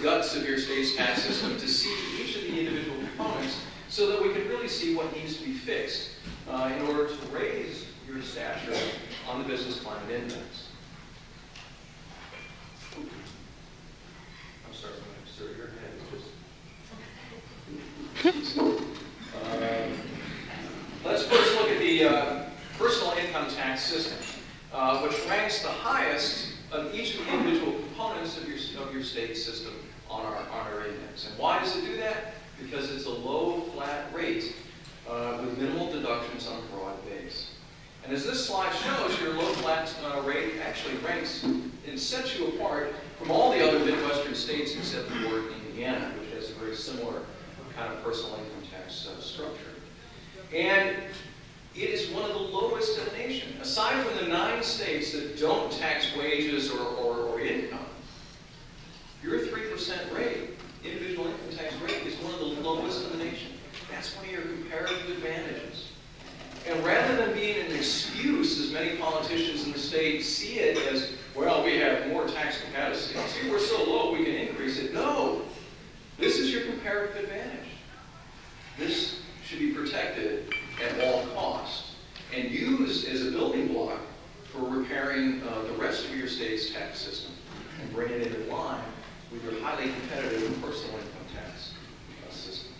guts of your state's tax system to see each of the individual components so that we can really see what needs to be fixed in order to raise your stature on the business climate index. I'm sorry, sir, your hand is just... let's first look at the personal income tax system, which ranks the highest of each of the individual components of your state system on our index. And why does it do that? Because it's a low, flat rate with minimal deductions on a broad base. And as this slide shows, your low, flat rate actually ranks and sets you apart from all the other Midwestern states except for Indiana, which has a very similar kind of personal income tax structure. And it is one of the lowest in the nation. Aside from the 9 states that don't tax wages or income, your 3% rate, individual income tax rate, is one of the lowest in the nation. That's one of your comparative advantages. And rather than being an excuse, as many politicians in the state see it as, well, we have more tax capacity. See, we're so low, we can increase it. No, this is your comparative advantage. This should be protected at all costs and used as a building block for repairing the rest of your state's tax system and bringing it in line with your highly competitive personal income tax system.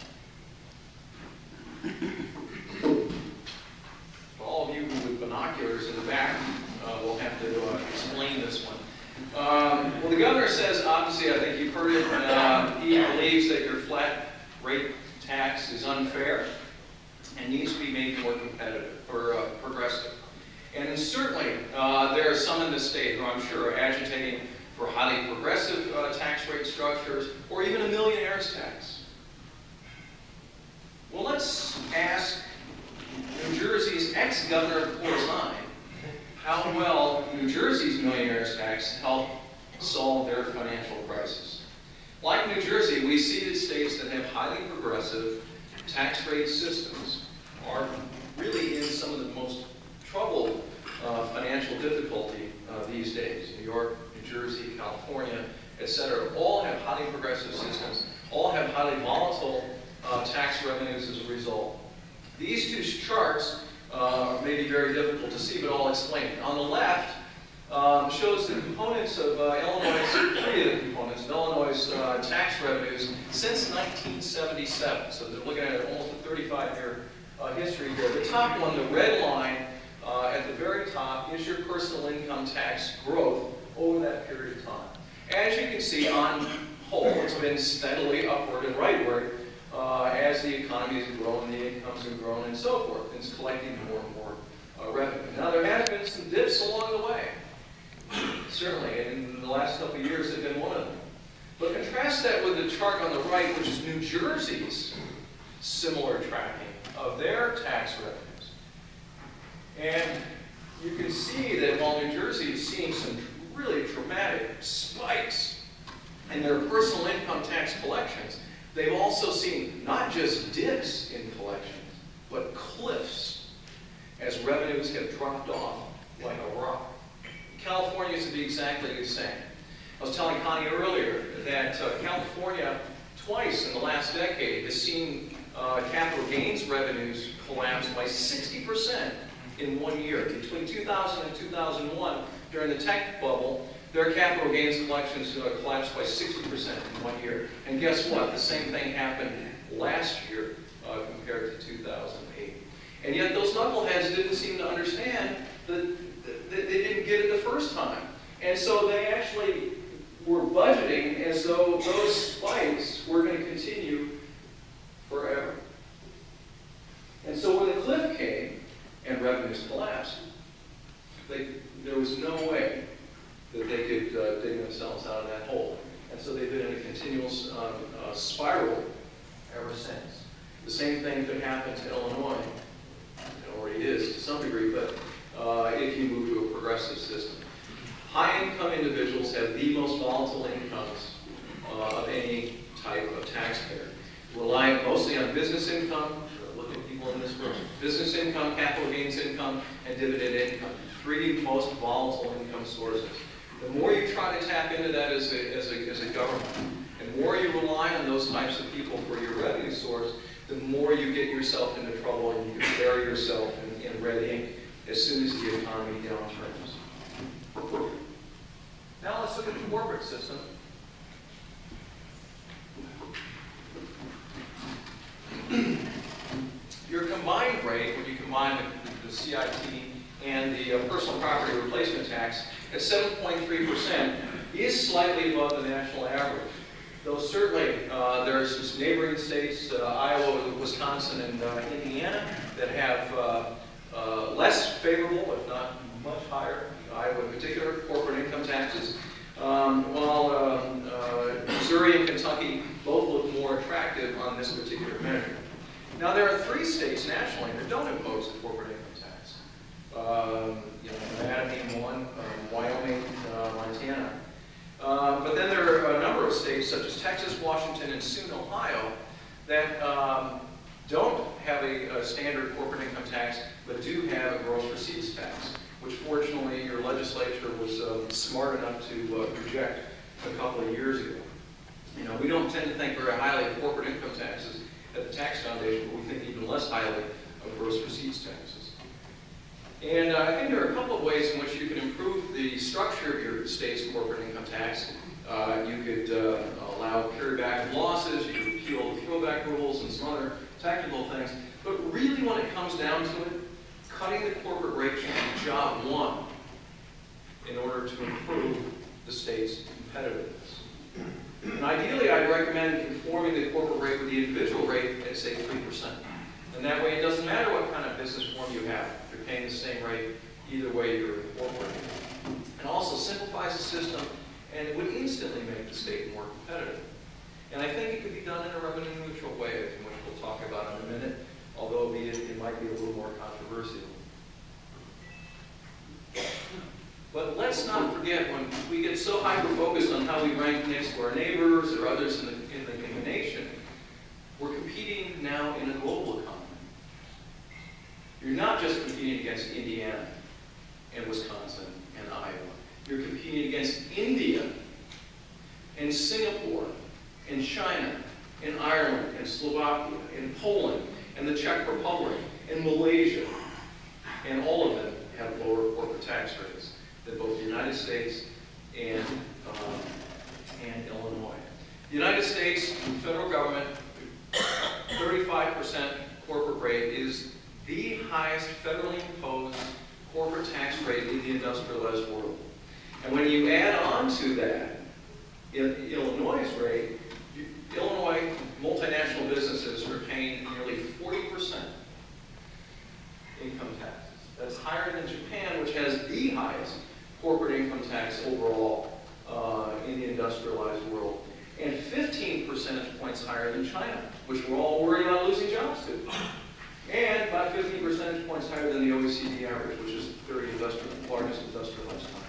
For all of you with binoculars in the back, we'll have to explain this one. Well, the governor says, obviously, I think you've heard it, he believes that your flat rate tax is unfair and needs to be made more competitive or progressive. And certainly, there are some in the state who I'm sure are agitating for highly progressive tax rate structures or even a millionaire's tax. Well, let's ask New Jersey's ex-governor of Corzine how well New Jersey's millionaire's tax helped solve their financial crisis. Like New Jersey, we see that states that have highly progressive tax rate systems are really in some of the most troubled financial difficulty these days. New York, New Jersey, California, etc. all have highly progressive systems, all have highly volatile tax revenues as a result. These two charts may be very difficult to see, but I'll explain it. On the left shows the components of Illinois, 3 of the components of Illinois' tax revenues since 1977. So they're looking at almost a 35-year history here. The top one, the red line at the very top, is your personal income tax growth over that period of time. As you can see, on whole, it's been steadily upward and rightward as the economy has grown, the incomes have grown, and so forth. It's collecting more and more revenue. Now, there have been some dips along the way. Certainly, and in the last couple of years have been one of them. But contrast that with the chart on the right, which is New Jersey's similar tracking of their tax revenues. And you can see that while New Jersey is seeing some really dramatic spikes in their personal income tax collections, they've also seen not just dips in collections, but cliffs as revenues have dropped off like a rock. California is to be exactly the same. I was telling Connie earlier that California, twice in the last decade, has seen capital gains revenues collapse by 60% in 1 year. Between 2000 and 2001, during the tech bubble, their capital gains collections collapsed by 60% in 1 year. And guess what? The same thing happened last year compared to 2008. And yet those knuckleheads didn't seem to understand that they didn't get it the first time. And so they actually were budgeting as though those spikes were going to continue forever. And so when the cliff came and revenues collapsed, there was no way that they could dig themselves out of that hole. And so they've been in a continual spiral ever since. The same thing could happen to Illinois. It already is to some degree, but if you move to a progressive system. High-income individuals have the most volatile incomes of any type of taxpayer, relying mostly on business income. Look at people in this room. Business income, capital gains income, and dividend income. 3 most volatile income sources. The more you try to tap into that as a government, and And the more you rely on those types of people for your revenue source, the more you get yourself into trouble and you can bury yourself in red ink as soon as the economy downturns. Now let's look at the corporate system. Your combined rate, when you combine the CIT and the personal property replacement tax, at 7.3%, is slightly above the national average. Though certainly there are some neighboring states, Iowa, Wisconsin, and Indiana, that have less favorable, if not much higher, Iowa in particular, corporate income taxes, while Missouri and Kentucky both look more attractive on this particular measure. Now, there are 3 states nationally that don't impose a corporate income tax. Nevada being one, Wyoming, Montana. But then there are a number of states, such as Texas, Washington, and soon Ohio, that don't have a standard corporate income tax, but do have a gross receipts tax, which fortunately your legislature was smart enough to reject a couple of years ago. We don't tend to think very highly of corporate income taxes at the Tax Foundation, but we think even less highly of gross receipts taxes. And I think there are a couple of ways in which you can improve the structure of your state's corporate income tax. You could allow carryback of losses, you could repeal the throwback rules and some other technical things. But really when it comes down to it, cutting the corporate rate should be job one in order to improve the state's competitiveness. And ideally, I'd recommend conforming the corporate rate with the individual rate at, say, 3%. And that way, it doesn't matter what kind of business form you have. If you're paying the same rate, either way you're incorporating. And also simplifies the system, and it would instantly make the state more competitive. And I think it could be done in a revenue-neutral way, which we'll talk about in a minute, although it might be a little more controversial. But let's not forget, when we get so hyper-focused on how we rank next to our neighbors or others in the nation, we're competing now in a global economy. You're not just competing against Indiana and Wisconsin and Iowa. You're competing against India and Singapore and China and Ireland and Slovakia and Poland and the Czech Republic and Malaysia. And all of them have lower corporate tax rates than both the United States and Illinois. The United States federal government, 35% corporate rate is the highest federally imposed corporate tax rate in the industrialized world. And when you add on to that Illinois' rate, Illinois multinational businesses are paying nearly 40% income taxes. That's higher than Japan, which has the highest corporate income tax overall in the industrialized world, and 15 percentage points higher than China, which we're all worried about losing jobs to, and about 15 percentage points higher than the OECD average, which is the third largest industrialized country.